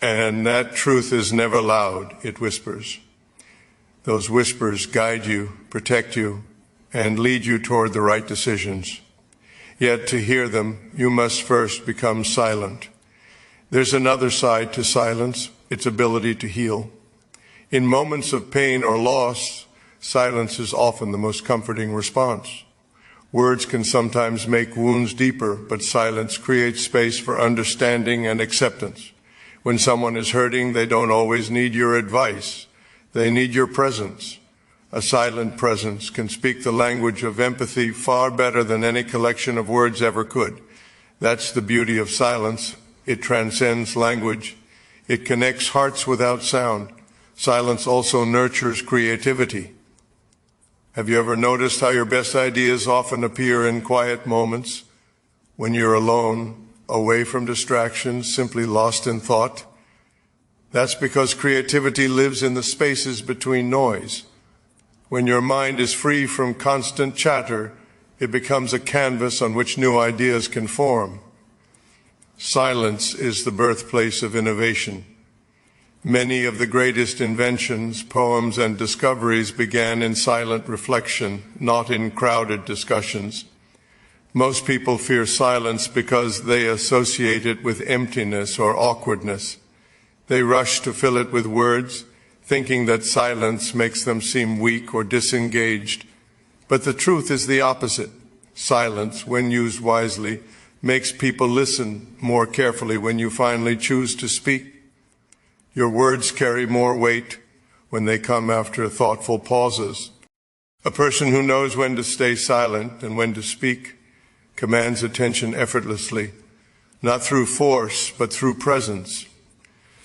And that truth is never loud, it whispers. Those whispers guide you, protect you, and lead you toward the right decisions. Yet to hear them, you must first become silent. There's another side to silence, its ability to heal. In moments of pain or loss, silence is often the most comforting response. Words can sometimes make wounds deeper, but silence creates space for understanding and acceptance. When someone is hurting, they don't always need your advice. They need your presence. A silent presence can speak the language of empathy far better than any collection of words ever could. That's the beauty of silence. It transcends language. It connects hearts without sound. Silence also nurtures creativity. Have you ever noticed how your best ideas often appear in quiet moments, when you're alone, away from distractions, simply lost in thought? That's because creativity lives in the spaces between noise. When your mind is free from constant chatter, it becomes a canvas on which new ideas can form. Silence is the birthplace of innovation. Many of the greatest inventions, poems, and discoveries began in silent reflection, not in crowded discussions. Most people fear silence because they associate it with emptiness or awkwardness. They rush to fill it with words, thinking that silence makes them seem weak or disengaged. But the truth is the opposite. Silence, when used wisely, makes people listen more carefully when you finally choose to speak. Your words carry more weight when they come after thoughtful pauses. A person who knows when to stay silent and when to speak commands attention effortlessly, not through force, but through presence.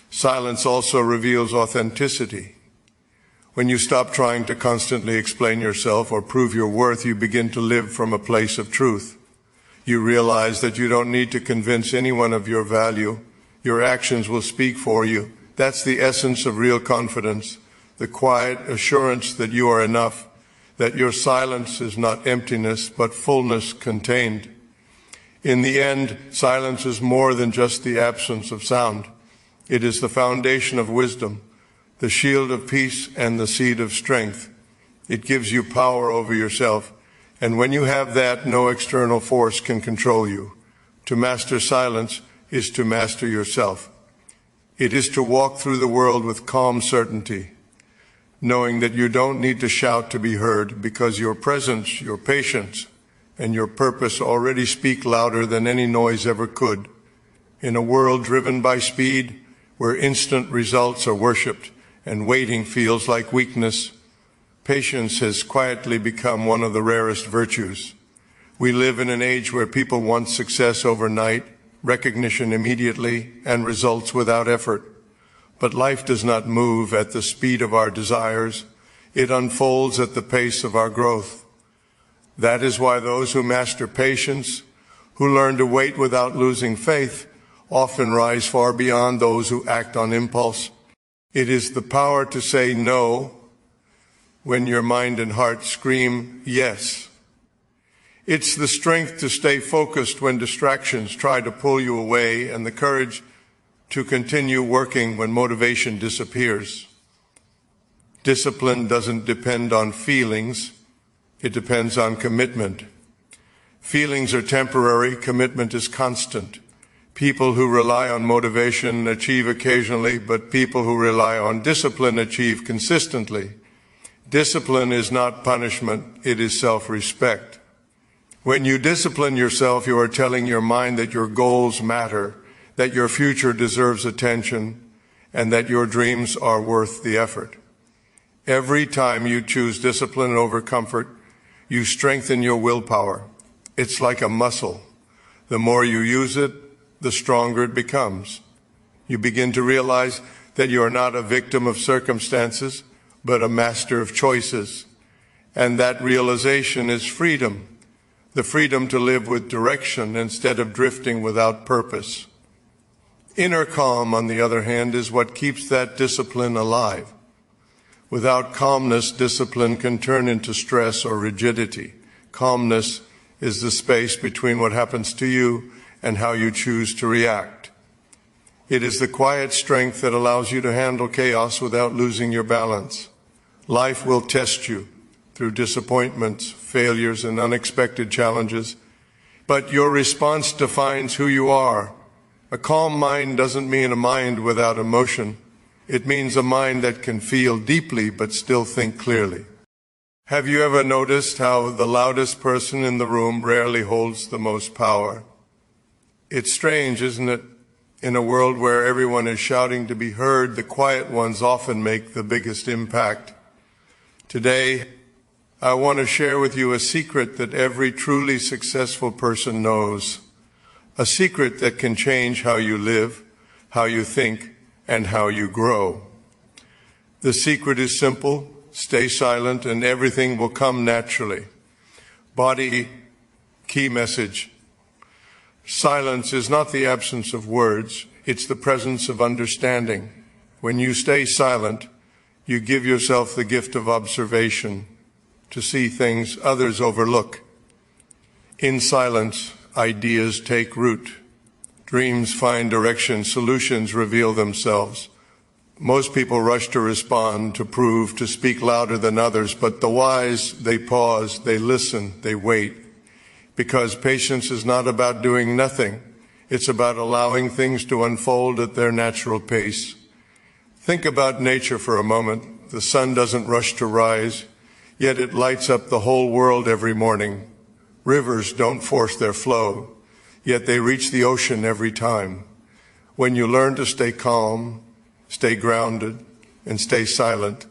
Silence also reveals authenticity. When you stop trying to constantly explain yourself or prove your worth, you begin to live from a place of truth. You realize that you don't need to convince anyone of your value. Your actions will speak for you. That's the essence of real confidence, the quiet assurance that you are enough, that your silence is not emptiness, but fullness contained. In the end, silence is more than just the absence of sound. It is the foundation of wisdom, the shield of peace, and the seed of strength. It gives you power over yourself, and when you have that, no external force can control you. To master silence is to master yourself. It is to walk through the world with calm certainty, knowing that you don't need to shout to be heard, because your presence, your patience, and your purpose already speak louder than any noise ever could. In a world driven by speed, where instant results are worshipped and waiting feels like weakness, patience has quietly become one of the rarest virtues. We live in an age where people want success overnight, recognition immediately, and results without effort. But life does not move at the speed of our desires. It unfolds at the pace of our growth. That is why those who master patience, who learn to wait without losing faith, often rise far beyond those who act on impulse. It is the power to say no when your mind and heart scream yes. It's the strength to stay focused when distractions try to pull you away, and the courage to continue working when motivation disappears. Discipline doesn't depend on feelings, it depends on commitment. Feelings are temporary, commitment is constant. People who rely on motivation achieve occasionally, but people who rely on discipline achieve consistently. Discipline is not punishment, it is self-respect. When you discipline yourself, you are telling your mind that your goals matter, that your future deserves attention, and that your dreams are worth the effort. Every time you choose discipline over comfort, you strengthen your willpower. It's like a muscle. The more you use it, the stronger it becomes. You begin to realize that you are not a victim of circumstances, but a master of choices. And that realization is freedom, the freedom to live with direction instead of drifting without purpose. Inner calm, on the other hand, is what keeps that discipline alive. Without calmness, discipline can turn into stress or rigidity. Calmness is the space between what happens to you and how you choose to react. It is the quiet strength that allows you to handle chaos without losing your balance. Life will test you through disappointments, failures, and unexpected challenges, but your response defines who you are. A calm mind doesn't mean a mind without emotion. It means a mind that can feel deeply but still think clearly. Have you ever noticed how the loudest person in the room rarely holds the most power? It's strange, isn't it? In a world where everyone is shouting to be heard, the quiet ones often make the biggest impact. Today, I want to share with you a secret that every truly successful person knows. A secret that can change how you live, how you think, and how you grow. The secret is simple. Stay silent and everything will come naturally. Body key message. Silence is not the absence of words, it's the presence of understanding. When you stay silent, you give yourself the gift of observation, to see things others overlook. In silence, ideas take root. Dreams find direction, solutions reveal themselves. Most people rush to respond, to prove, to speak louder than others, but the wise, they pause, they listen, they wait. Because patience is not about doing nothing. It's about allowing things to unfold at their natural pace. Think about nature for a moment. The sun doesn't rush to rise, yet it lights up the whole world every morning. Rivers don't force their flow, yet they reach the ocean every time. When you learn to stay calm, stay grounded, and stay silent,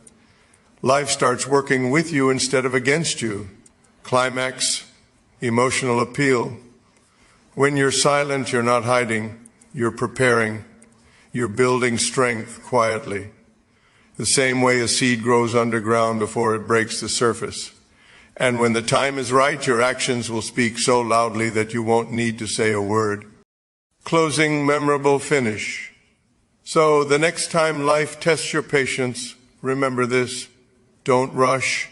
life starts working with you instead of against you. Climax, emotional appeal. When you're silent, you're not hiding, you're preparing, you're building strength quietly. The same way a seed grows underground before it breaks the surface. And when the time is right, your actions will speak so loudly that you won't need to say a word. Closing memorable finish. So the next time life tests your patience, remember this: don't rush,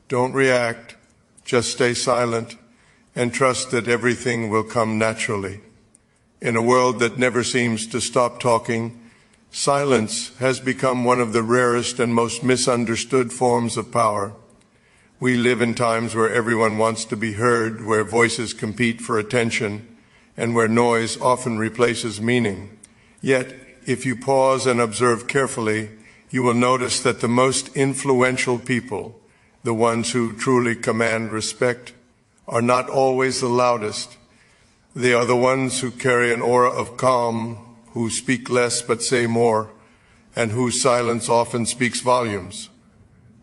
don't react, just stay silent and trust that everything will come naturally. In a world that never seems to stop talking, silence has become one of the rarest and most misunderstood forms of power. We live in times where everyone wants to be heard, where voices compete for attention, and where noise often replaces meaning. Yet, if you pause and observe carefully, you will notice that the most influential people, the ones who truly command respect, are not always the loudest. They are the ones who carry an aura of calm, who speak less but say more, and whose silence often speaks volumes.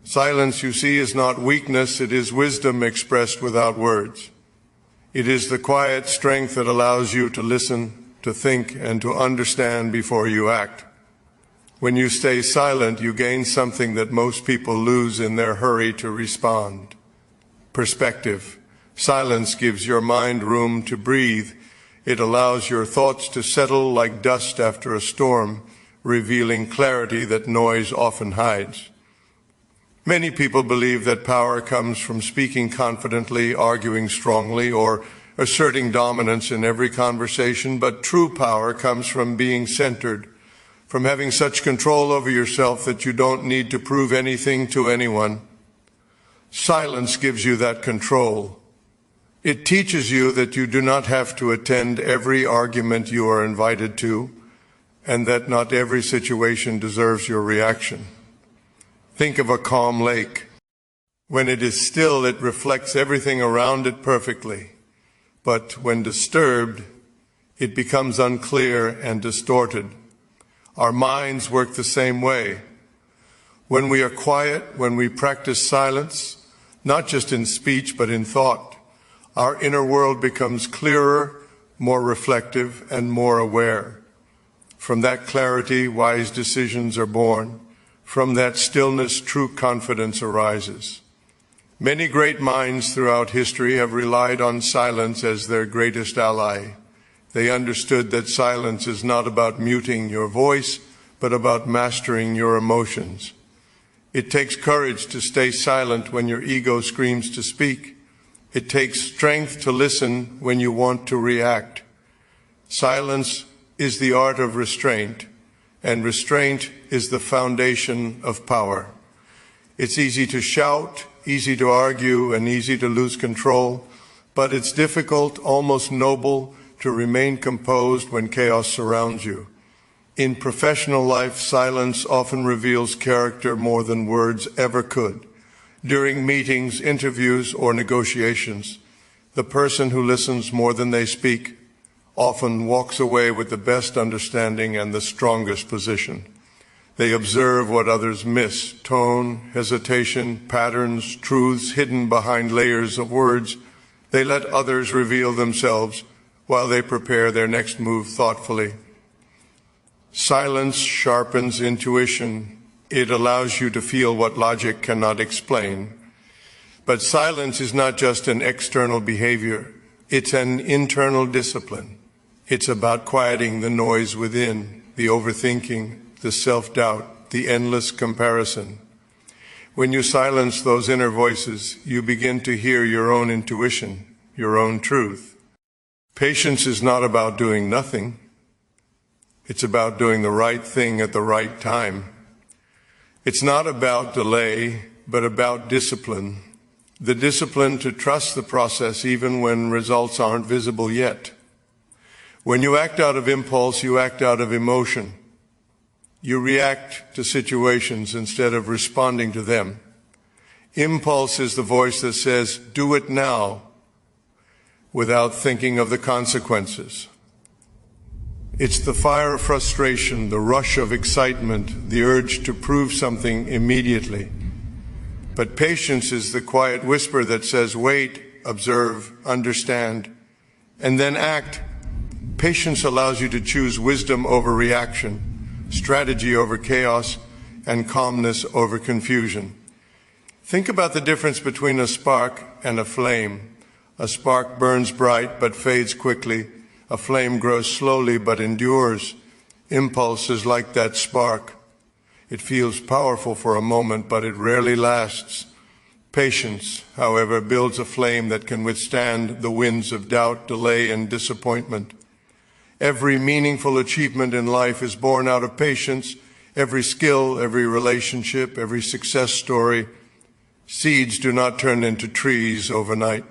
Silence, you see, is not weakness, it is wisdom expressed without words. It is the quiet strength that allows you to listen, to think, and to understand before you act. When you stay silent, you gain something that most people lose in their hurry to respond: perspective. Silence gives your mind room to breathe. It allows your thoughts to settle like dust after a storm, revealing clarity that noise often hides. Many people believe that power comes from speaking confidently, arguing strongly, or asserting dominance in every conversation, but true power comes from being centered, from having such control over yourself that you don't need to prove anything to anyone. Silence gives you that control. It teaches you that you do not have to attend every argument you are invited to, and that not every situation deserves your reaction. Think of a calm lake. When it is still, it reflects everything around it perfectly. But when disturbed, it becomes unclear and distorted. Our minds work the same way. When we are quiet, when we practice silence, not just in speech but in thought, our inner world becomes clearer, more reflective, and more aware. From that clarity, wise decisions are born. From that stillness, true confidence arises. Many great minds throughout history have relied on silence as their greatest ally. They understood that silence is not about muting your voice, but about mastering your emotions. It takes courage to stay silent when your ego screams to speak. It takes strength to listen when you want to react. Silence is the art of restraint, and restraint is the foundation of power. It's easy to shout, easy to argue, and easy to lose control, but it's difficult, almost noble, to remain composed when chaos surrounds you. In professional life, silence often reveals character more than words ever could. During meetings, interviews, or negotiations, the person who listens more than they speak often walks away with the best understanding and the strongest position. They observe what others miss: tone, hesitation, patterns, truths hidden behind layers of words. They let others reveal themselves while they prepare their next move thoughtfully. Silence sharpens intuition. It allows you to feel what logic cannot explain. But silence is not just an external behavior. It's an internal discipline. It's about quieting the noise within, the overthinking, the self-doubt, the endless comparison. When you silence those inner voices, you begin to hear your own intuition, your own truth. Patience is not about doing nothing. It's about doing the right thing at the right time. It's not about delay, but about discipline. The discipline to trust the process even when results aren't visible yet. When you act out of impulse, you act out of emotion. You react to situations instead of responding to them. Impulse is the voice that says, "Do it now," without thinking of the consequences. It's the fire of frustration, the rush of excitement, the urge to prove something immediately. But patience is the quiet whisper that says, wait, observe, understand, and then act. Patience allows you to choose wisdom over reaction, strategy over chaos, and calmness over confusion. Think about the difference between a spark and a flame. A spark burns bright but fades quickly. A flame grows slowly but endures. Impulse is like that spark. It feels powerful for a moment, but it rarely lasts. Patience, however, builds a flame that can withstand the winds of doubt, delay, and disappointment. Every meaningful achievement in life is born out of patience. Every skill, every relationship, every success story. Seeds do not turn into trees overnight.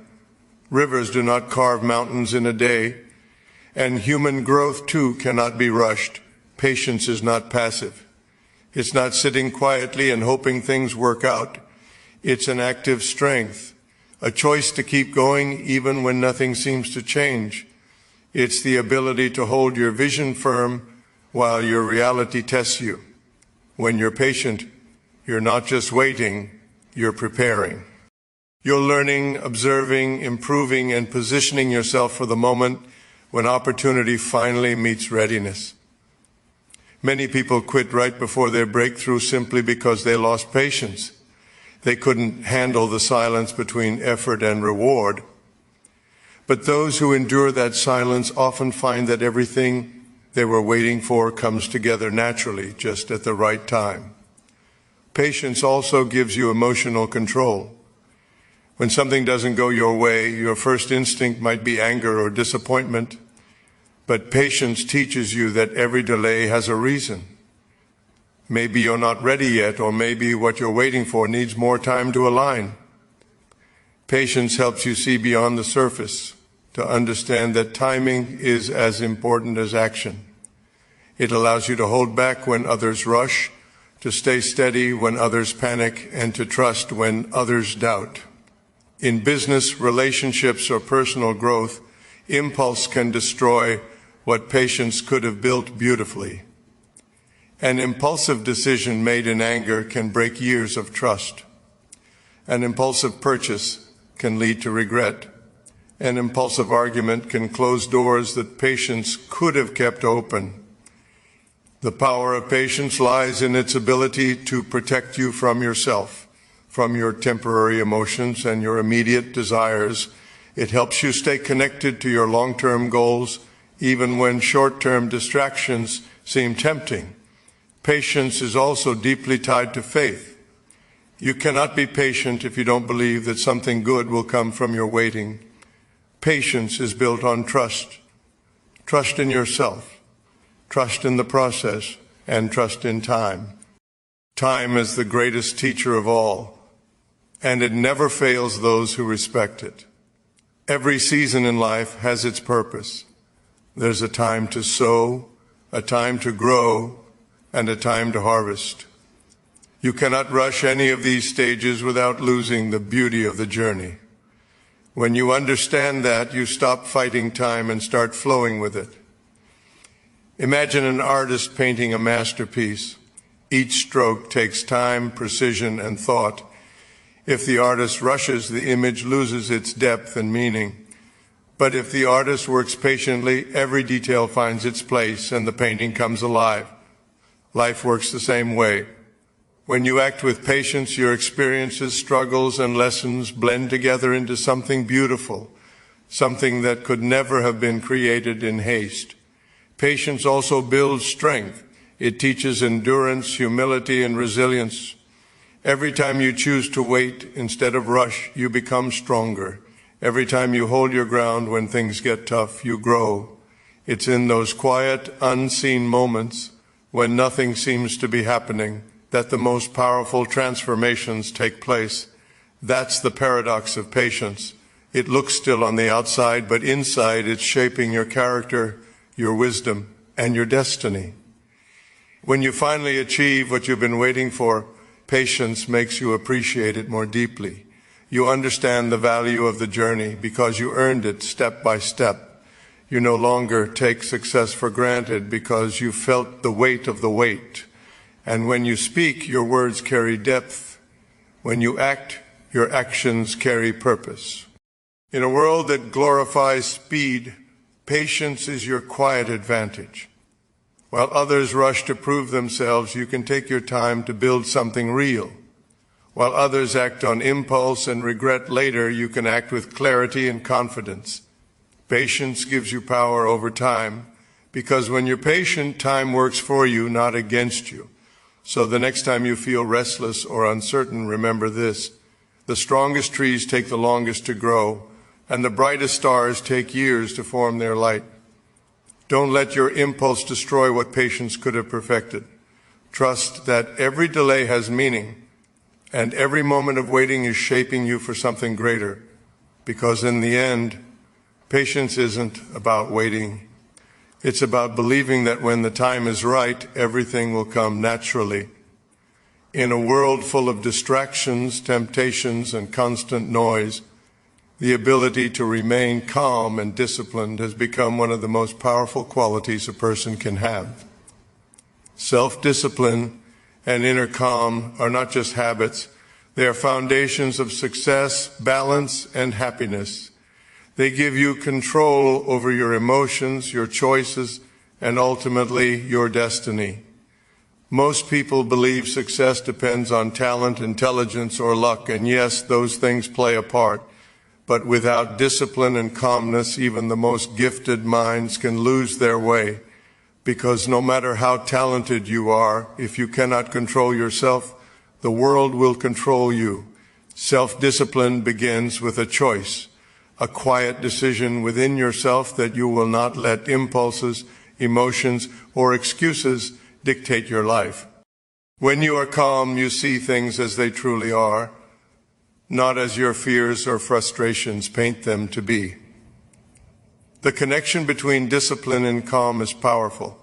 Rivers do not carve mountains in a day. And human growth, too, cannot be rushed. Patience is not passive. It's not sitting quietly and hoping things work out. It's an active strength, a choice to keep going even when nothing seems to change. It's the ability to hold your vision firm while your reality tests you. When you're patient, you're not just waiting, you're preparing. You're learning, observing, improving, and positioning yourself for the moment when opportunity finally meets readiness. Many people quit right before their breakthrough simply because they lost patience. They couldn't handle the silence between effort and reward. But those who endure that silence often find that everything they were waiting for comes together naturally, just at the right time. Patience also gives you emotional control. When something doesn't go your way, your first instinct might be anger or disappointment, but patience teaches you that every delay has a reason. Maybe you're not ready yet, or maybe what you're waiting for needs more time to align. Patience helps you see beyond the surface, to understand that timing is as important as action. It allows you to hold back when others rush, to stay steady when others panic, and to trust when others doubt. In business, relationships, or personal growth, impulse can destroy what patience could have built beautifully. An impulsive decision made in anger can break years of trust. An impulsive purchase can lead to regret. An impulsive argument can close doors that patience could have kept open. The power of patience lies in its ability to protect you from yourself, from your temporary emotions and your immediate desires. It helps you stay connected to your long-term goals, even when short-term distractions seem tempting. Patience is also deeply tied to faith. You cannot be patient if you don't believe that something good will come from your waiting. Patience is built on trust. Trust in yourself. trust in the process, and trust in time. Time is the greatest teacher of all, and it never fails those who respect it. Every season in life has its purpose. There's a time to sow, a time to grow, and a time to harvest. You cannot rush any of these stages without losing the beauty of the journey. When you understand that, you stop fighting time and start flowing with it. Imagine an artist painting a masterpiece. Each stroke takes time, precision, and thought. If the artist rushes, the image loses its depth and meaning. But if the artist works patiently, every detail finds its place and the painting comes alive. Life works the same way. When you act with patience, your experiences, struggles, and lessons blend together into something beautiful, something that could never have been created in haste. Patience also builds strength. It teaches endurance, humility, and resilience. Every time you choose to wait instead of rush, you become stronger. Every time you hold your ground when things get tough, you grow. It's in those quiet, unseen moments when nothing seems to be happening that the most powerful transformations take place. That's the paradox of patience. It looks still on the outside, but inside it's shaping your character, your wisdom, and your destiny. When you finally achieve what you've been waiting for, patience makes you appreciate it more deeply. You understand the value of the journey because you earned it step by step. You no longer take success for granted because you felt the weight of the wait. And when you speak, your words carry depth. When you act, your actions carry purpose. In a world that glorifies speed, patience is your quiet advantage. While others rush to prove themselves, you can take your time to build something real. While others act on impulse and regret later, you can act with clarity and confidence. Patience gives you power over time, because when you're patient, time works for you, not against you. So the next time you feel restless or uncertain, remember this: the strongest trees take the longest to grow, and the brightest stars take years to form their light. Don't let your impulse destroy what patience could have perfected. Trust that every delay has meaning, and every moment of waiting is shaping you for something greater, because in the end, patience isn't about waiting. It's about believing that when the time is right, everything will come naturally. In a world full of distractions, temptations, and constant noise, the ability to remain calm and disciplined has become one of the most powerful qualities a person can have. Self-discipline and inner calm are not just habits, they are foundations of success, balance, and happiness. They give you control over your emotions, your choices, and ultimately your destiny. Most people believe success depends on talent, intelligence, or luck, and yes, those things play a part. But without discipline and calmness, even the most gifted minds can lose their way, because no matter how talented you are, if you cannot control yourself, the world will control you. Self-discipline begins with a choice. A quiet decision within yourself that you will not let impulses, emotions, or excuses dictate your life. When you are calm, you see things as they truly are, not as your fears or frustrations paint them to be. The connection between discipline and calm is powerful.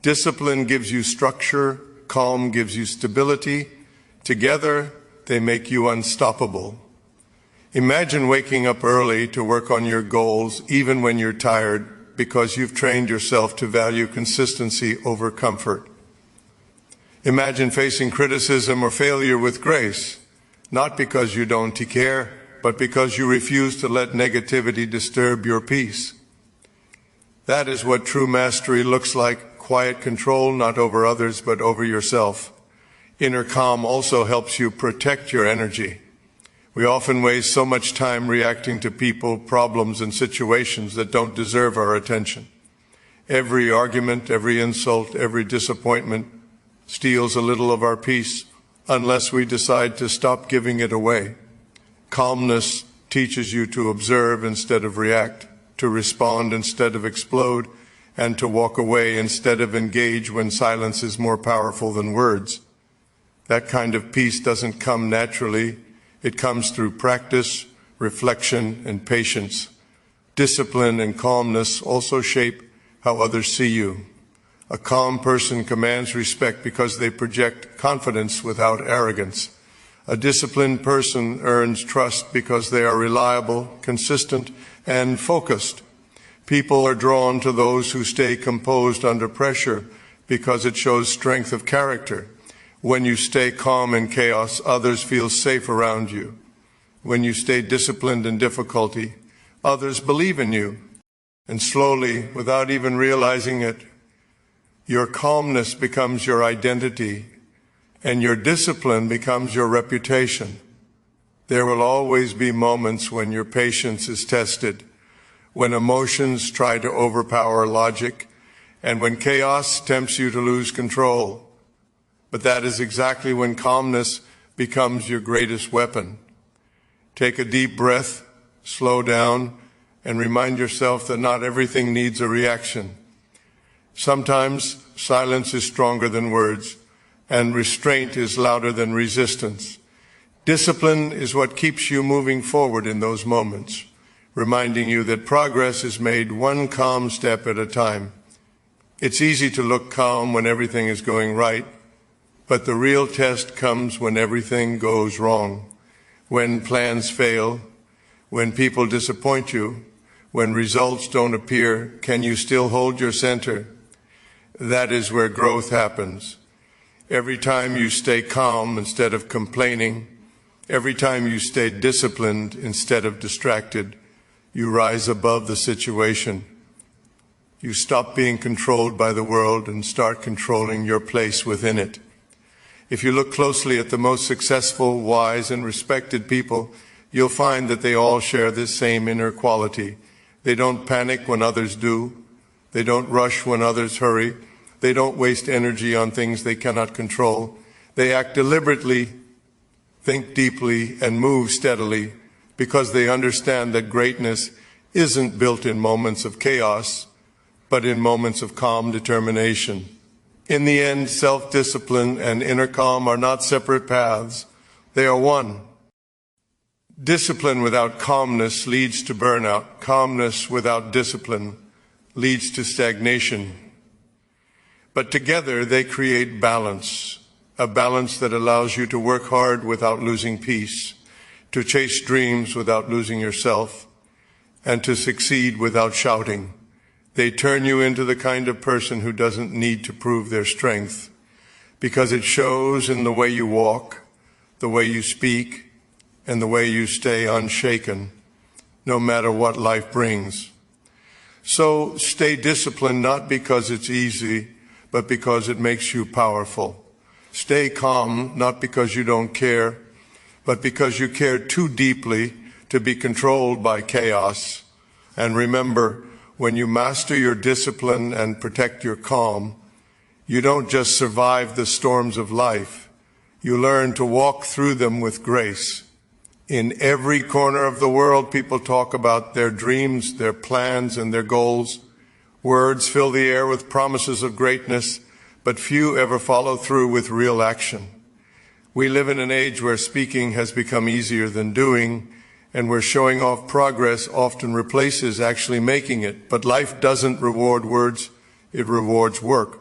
Discipline gives you structure, calm gives you stability. Together, they make you unstoppable. Imagine waking up early to work on your goals, even when you're tired, because you've trained yourself to value consistency over comfort. Imagine facing criticism or failure with grace, not because you don't care, but because you refuse to let negativity disturb your peace. That is what true mastery looks like: quiet control, not over others, but over yourself. Inner calm also helps you protect your energy. We often waste so much time reacting to people, problems, and situations that don't deserve our attention. Every argument, every insult, every disappointment steals a little of our peace unless we decide to stop giving it away. Calmness teaches you to observe instead of react, to respond instead of explode, and to walk away instead of engage when silence is more powerful than words. That kind of peace doesn't come naturally. It comes through practice, reflection, and patience. Discipline and calmness also shape how others see you. A calm person commands respect because they project confidence without arrogance. A disciplined person earns trust because they are reliable, consistent, and focused. People are drawn to those who stay composed under pressure because it shows strength of character. When you stay calm in chaos, others feel safe around you. When you stay disciplined in difficulty, others believe in you. And slowly, without even realizing it, your calmness becomes your identity, and your discipline becomes your reputation. There will always be moments when your patience is tested, when emotions try to overpower logic, and when chaos tempts you to lose control. But that is exactly when calmness becomes your greatest weapon. Take a deep breath, slow down, and remind yourself that not everything needs a reaction. Sometimes silence is stronger than words, and restraint is louder than resistance. Discipline is what keeps you moving forward in those moments, reminding you that progress is made one calm step at a time. It's easy to look calm when everything is going right, but the real test comes when everything goes wrong, when plans fail, when people disappoint you, when results don't appear. Can you still hold your center? That is where growth happens. Every time you stay calm instead of complaining, every time you stay disciplined instead of distracted, you rise above the situation. You stop being controlled by the world and start controlling your place within it. If you look closely at the most successful, wise, and respected people, you'll find that they all share this same inner quality. They don't panic when others do. They don't rush when others hurry. They don't waste energy on things they cannot control. They act deliberately, think deeply, and move steadily because they understand that greatness isn't built in moments of chaos, but in moments of calm determination. In the end, self-discipline and inner calm are not separate paths. They are one. Discipline without calmness leads to burnout. Calmness without discipline leads to stagnation. But together they create balance, a balance that allows you to work hard without losing peace, to chase dreams without losing yourself, and to succeed without shouting. They turn you into the kind of person who doesn't need to prove their strength, because it shows in the way you walk, the way you speak, and the way you stay unshaken, no matter what life brings. So stay disciplined, not because it's easy, but because it makes you powerful. Stay calm, not because you don't care, but because you care too deeply to be controlled by chaos. And remember, when you master your discipline and protect your calm, you don't just survive the storms of life, you learn to walk through them with grace. In every corner of the world, people talk about their dreams, their plans, and their goals. Words fill the air with promises of greatness, but few ever follow through with real action. We live in an age where speaking has become easier than doing, and where showing off progress often replaces actually making it. But life doesn't reward words, it rewards work.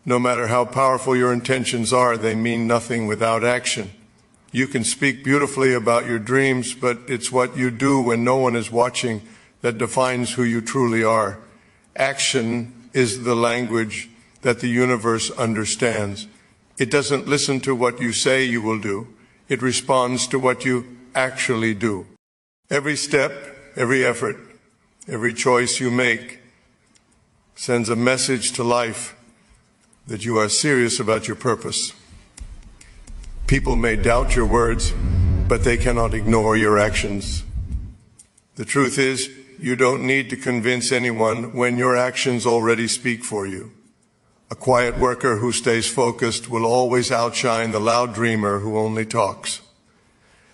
No matter how powerful your intentions are, they mean nothing without action. You can speak beautifully about your dreams, but it's what you do when no one is watching that defines who you truly are. Action is the language that the universe understands. It doesn't listen to what you say you will do. It responds to what you actually do. Every step, every effort, every choice you make sends a message to life that you are serious about your purpose. People may doubt your words, but they cannot ignore your actions. The truth is, you don't need to convince anyone when your actions already speak for you. A quiet worker who stays focused will always outshine the loud dreamer who only talks.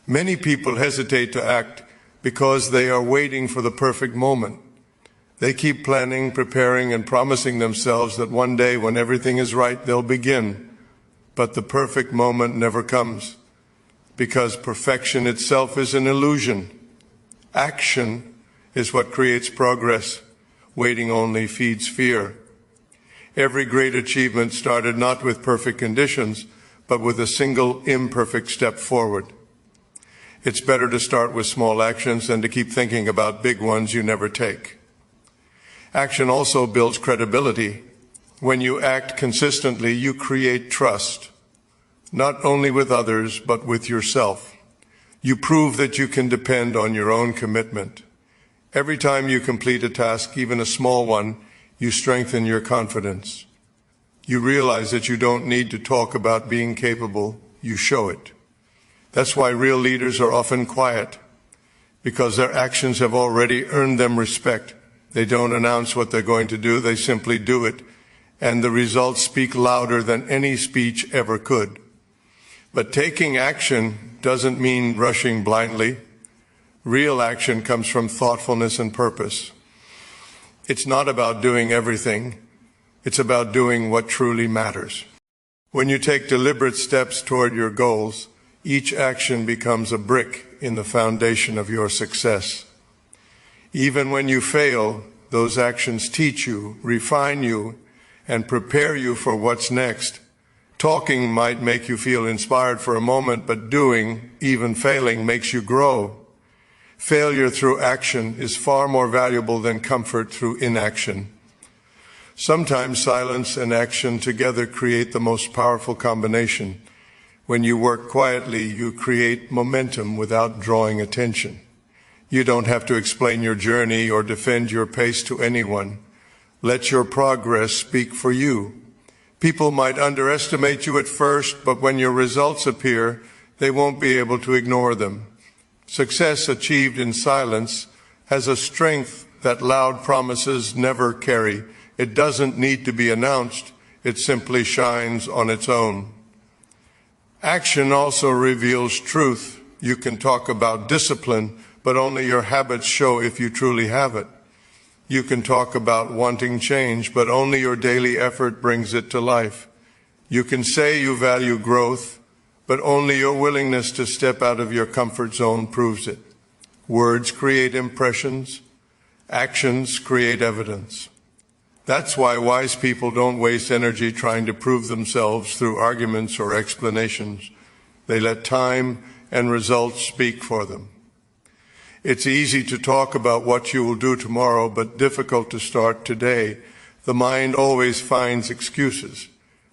Many people hesitate to act because they are waiting for the perfect moment. They keep planning, preparing, and promising themselves that one day when everything is right, they'll begin. But the perfect moment never comes, because perfection itself is an illusion. Action is what creates progress. Waiting only feeds fear. Every great achievement started not with perfect conditions, but with a single imperfect step forward. It's better to start with small actions than to keep thinking about big ones you never take. Action also builds credibility. When you act consistently, you create trust, not only with others, but with yourself. You prove that you can depend on your own commitment. Every time you complete a task, even a small one, you strengthen your confidence. You realize that you don't need to talk about being capable, you show it. That's why real leaders are often quiet, because their actions have already earned them respect. They don't announce what they're going to do, they simply do it, and the results speak louder than any speech ever could. But taking action doesn't mean rushing blindly. Real action comes from thoughtfulness and purpose. It's not about doing everything, it's about doing what truly matters. When you take deliberate steps toward your goals, each action becomes a brick in the foundation of your success. Even when you fail, those actions teach you, refine you, and prepare you for what's next. Talking might make you feel inspired for a moment, but doing, even failing, makes you grow. Failure through action is far more valuable than comfort through inaction. Sometimes silence and action together create the most powerful combination. When you work quietly, you create momentum without drawing attention. You don't have to explain your journey or defend your pace to anyone. Let your progress speak for you. People might underestimate you at first, but when your results appear, they won't be able to ignore them. Success achieved in silence has a strength that loud promises never carry. It doesn't need to be announced. It simply shines on its own. Action also reveals truth. You can talk about discipline, but only your habits show if you truly have it. You can talk about wanting change, but only your daily effort brings it to life. You can say you value growth, but only your willingness to step out of your comfort zone proves it. Words create impressions, actions create evidence. That's why wise people don't waste energy trying to prove themselves through arguments or explanations. They let time and results speak for them. It's easy to talk about what you will do tomorrow, but difficult to start today. The mind always finds excuses: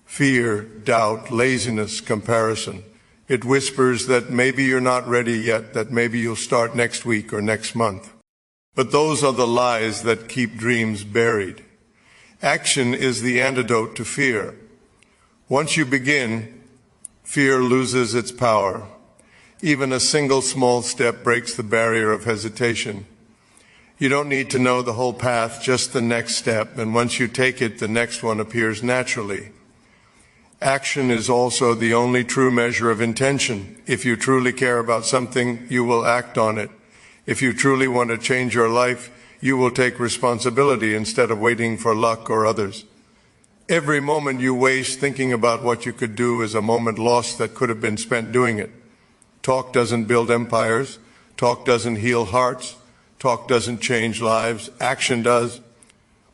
fear, doubt, laziness, comparison. It whispers that maybe you're not ready yet, that maybe you'll start next week or next month. But those are the lies that keep dreams buried. Action is the antidote to fear. Once you begin, fear loses its power. Even a single small step breaks the barrier of hesitation. You don't need to know the whole path, just the next step, and once you take it, the next one appears naturally. Action is also the only true measure of intention. If you truly care about something, you will act on it. If you truly want to change your life, you will take responsibility instead of waiting for luck or others. Every moment you waste thinking about what you could do is a moment lost that could have been spent doing it. Talk doesn't build empires. Talk doesn't heal hearts. Talk doesn't change lives. Action does.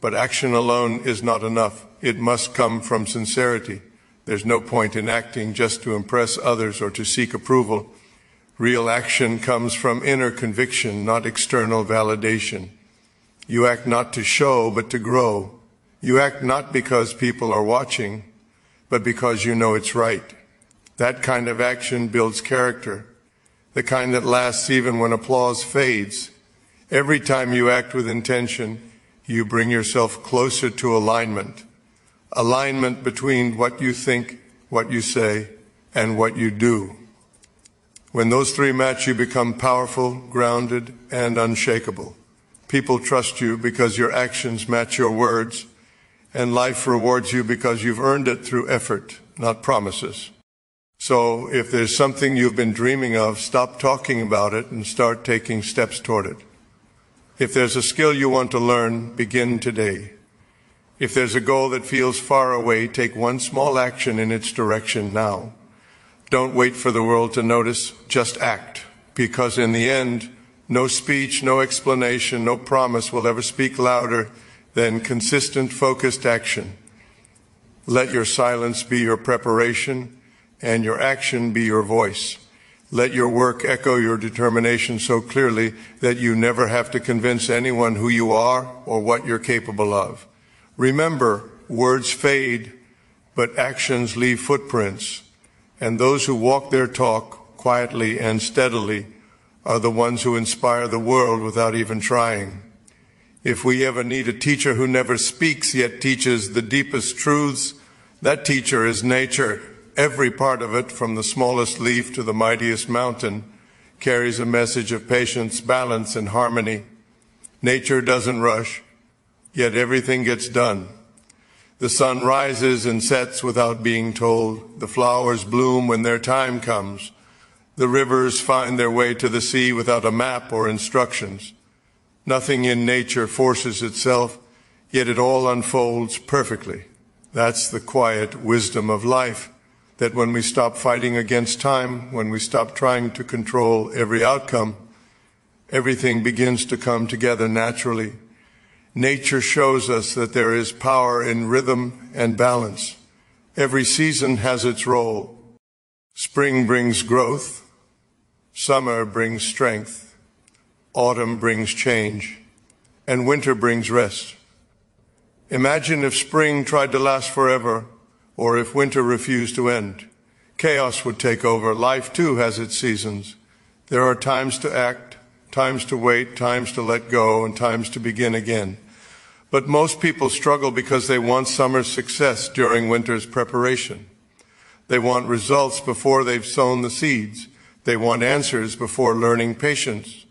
But action alone is not enough. It must come from sincerity. There's no point in acting just to impress others or to seek approval. Real action comes from inner conviction, not external validation. You act not to show, but to grow. You act not because people are watching, but because you know it's right. That kind of action builds character, the kind that lasts even when applause fades. Every time you act with intention, you bring yourself closer to alignment. Alignment between what you think, what you say, and what you do. When those three match, you become powerful, grounded, and unshakable. People trust you because your actions match your words, and life rewards you because you've earned it through effort, not promises. So if there's something you've been dreaming of, stop talking about it and start taking steps toward it. If there's a skill you want to learn, begin today. If there's a goal that feels far away, take one small action in its direction now. Don't wait for the world to notice, just act. Because in the end, no speech, no explanation, no promise will ever speak louder than consistent, focused action. Let your silence be your preparation, and your action be your voice. Let your work echo your determination so clearly that you never have to convince anyone who you are or what you're capable of. Remember, words fade, but actions leave footprints, and those who walk their talk quietly and steadily are the ones who inspire the world without even trying. If we ever need a teacher who never speaks yet teaches the deepest truths, that teacher is nature. Every part of it, from the smallest leaf to the mightiest mountain, carries a message of patience, balance, and harmony. Nature doesn't rush, yet everything gets done. The sun rises and sets without being told. The flowers bloom when their time comes. The rivers find their way to the sea without a map or instructions. Nothing in nature forces itself, yet it all unfolds perfectly. That's the quiet wisdom of life, that when we stop fighting against time, when we stop trying to control every outcome, everything begins to come together naturally. Nature shows us that there is power in rhythm and balance. Every season has its role. Spring brings growth. Summer brings strength. Autumn brings change, and winter brings rest. Imagine if spring tried to last forever, or if winter refused to end. Chaos would take over. Life, too, has its seasons. There are times to act, times to wait, times to let go, and times to begin again. But most people struggle because they want summer's success during winter's preparation. They want results before they've sown the seeds. They want answers before learning patience.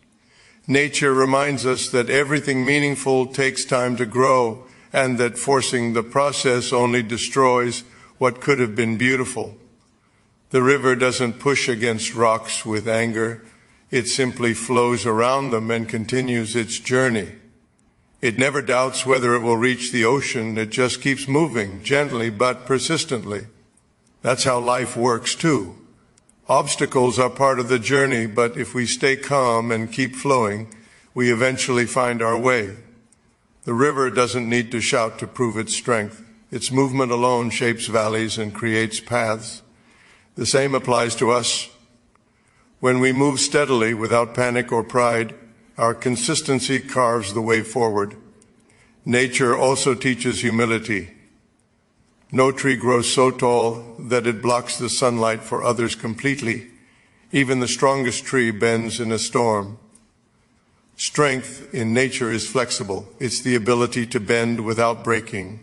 Nature reminds us that everything meaningful takes time to grow, and that forcing the process only destroys what could have been beautiful. The river doesn't push against rocks with anger. It simply flows around them and continues its journey. It never doubts whether it will reach the ocean. It just keeps moving, gently but persistently. That's how life works, too. Obstacles are part of the journey, but if we stay calm and keep flowing, we eventually find our way. The river doesn't need to shout to prove its strength. Its movement alone shapes valleys and creates paths. The same applies to us. When we move steadily without panic or pride, our consistency carves the way forward. Nature also teaches humility. No tree grows so tall that it blocks the sunlight for others completely. Even the strongest tree bends in a storm. Strength in nature is flexible. It's the ability to bend without breaking.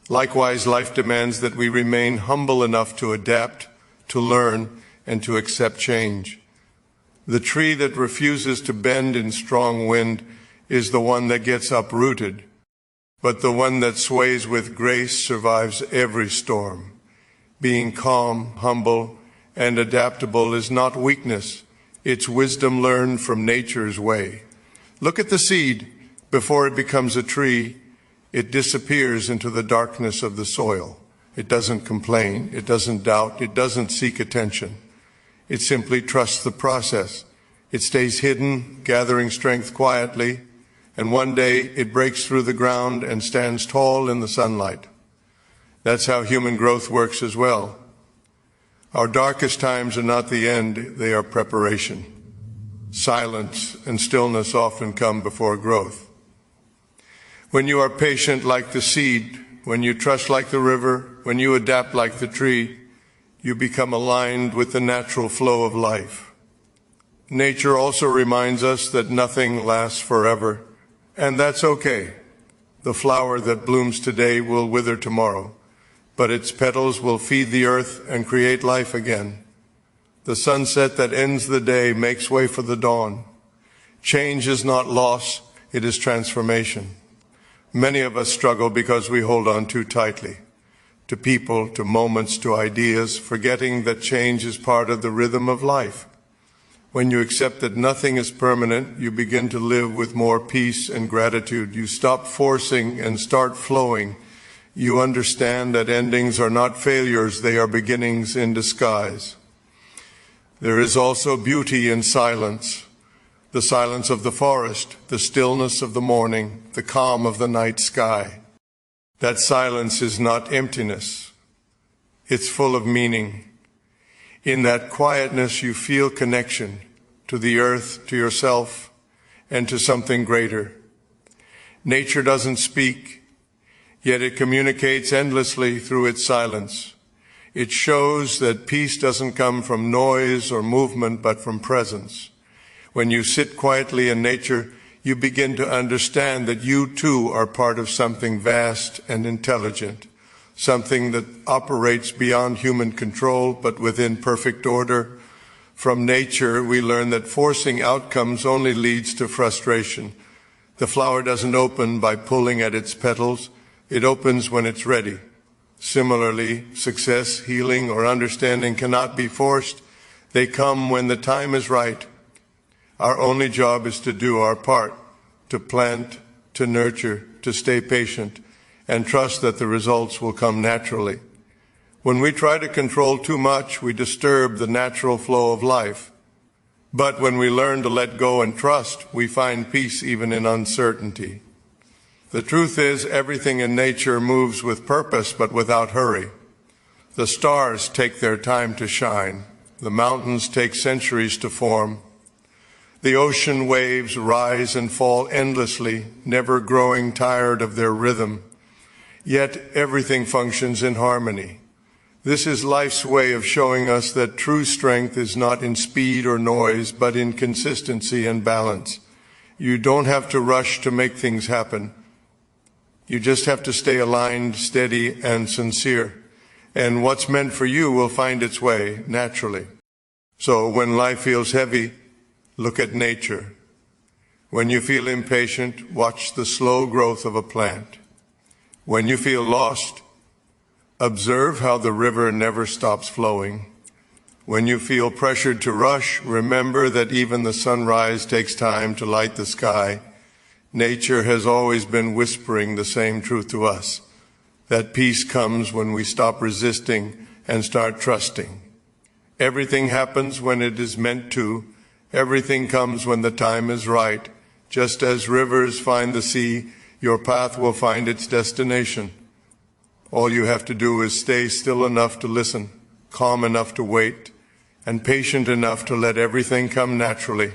Likewise, life demands that we remain humble enough to adapt, to learn, and to accept change. The tree that refuses to bend in strong wind is the one that gets uprooted. But the one that sways with grace survives every storm. Being calm, humble, and adaptable is not weakness. It's wisdom learned from nature's way. Look at the seed. Before it becomes a tree, it disappears into the darkness of the soil. It doesn't complain. It doesn't doubt. It doesn't seek attention. It simply trusts the process. It stays hidden, gathering strength quietly, and one day it breaks through the ground and stands tall in the sunlight. That's how human growth works as well. Our darkest times are not the end, they are preparation. Silence and stillness often come before growth. When you are patient like the seed, when you trust like the river, when you adapt like the tree, you become aligned with the natural flow of life. Nature also reminds us that nothing lasts forever. And that's okay. The flower that blooms today will wither tomorrow, but its petals will feed the earth and create life again. The sunset that ends the day makes way for the dawn. Change is not loss, it is transformation. Many of us struggle because we hold on too tightly to people, to moments, to ideas, forgetting that change is part of the rhythm of life. When you accept that nothing is permanent, you begin to live with more peace and gratitude. You stop forcing and start flowing. You understand that endings are not failures, they are beginnings in disguise. There is also beauty in silence. The silence of the forest, the stillness of the morning, the calm of the night sky. That silence is not emptiness. It's full of meaning. In that quietness, you feel connection to the earth, to yourself, and to something greater. Nature doesn't speak, yet it communicates endlessly through its silence. It shows that peace doesn't come from noise or movement, but from presence. When you sit quietly in nature, you begin to understand that you too are part of something vast and intelligent, something that operates beyond human control but within perfect order. From nature, we learn that forcing outcomes only leads to frustration. The flower doesn't open by pulling at its petals. It opens when it's ready. Similarly, success, healing, or understanding cannot be forced. They come when the time is right. Our only job is to do our part, to plant, to nurture, to stay patient, and trust that the results will come naturally. When we try to control too much, we disturb the natural flow of life. But when we learn to let go and trust, we find peace even in uncertainty. The truth is, everything in nature moves with purpose, but without hurry. The stars take their time to shine. The mountains take centuries to form. The ocean waves rise and fall endlessly, never growing tired of their rhythm. Yet everything functions in harmony. This is life's way of showing us that true strength is not in speed or noise, but in consistency and balance. You don't have to rush to make things happen. You just have to stay aligned, steady, and sincere. And what's meant for you will find its way naturally. So when life feels heavy, look at nature. When you feel impatient, watch the slow growth of a plant. When you feel lost, observe how the river never stops flowing. When you feel pressured to rush, remember that even the sunrise takes time to light the sky. Nature has always been whispering the same truth to us, that peace comes when we stop resisting and start trusting. Everything happens when it is meant to. Everything comes when the time is right. Just as rivers find the sea, your path will find its destination. All you have to do is stay still enough to listen, calm enough to wait, and patient enough to let everything come naturally.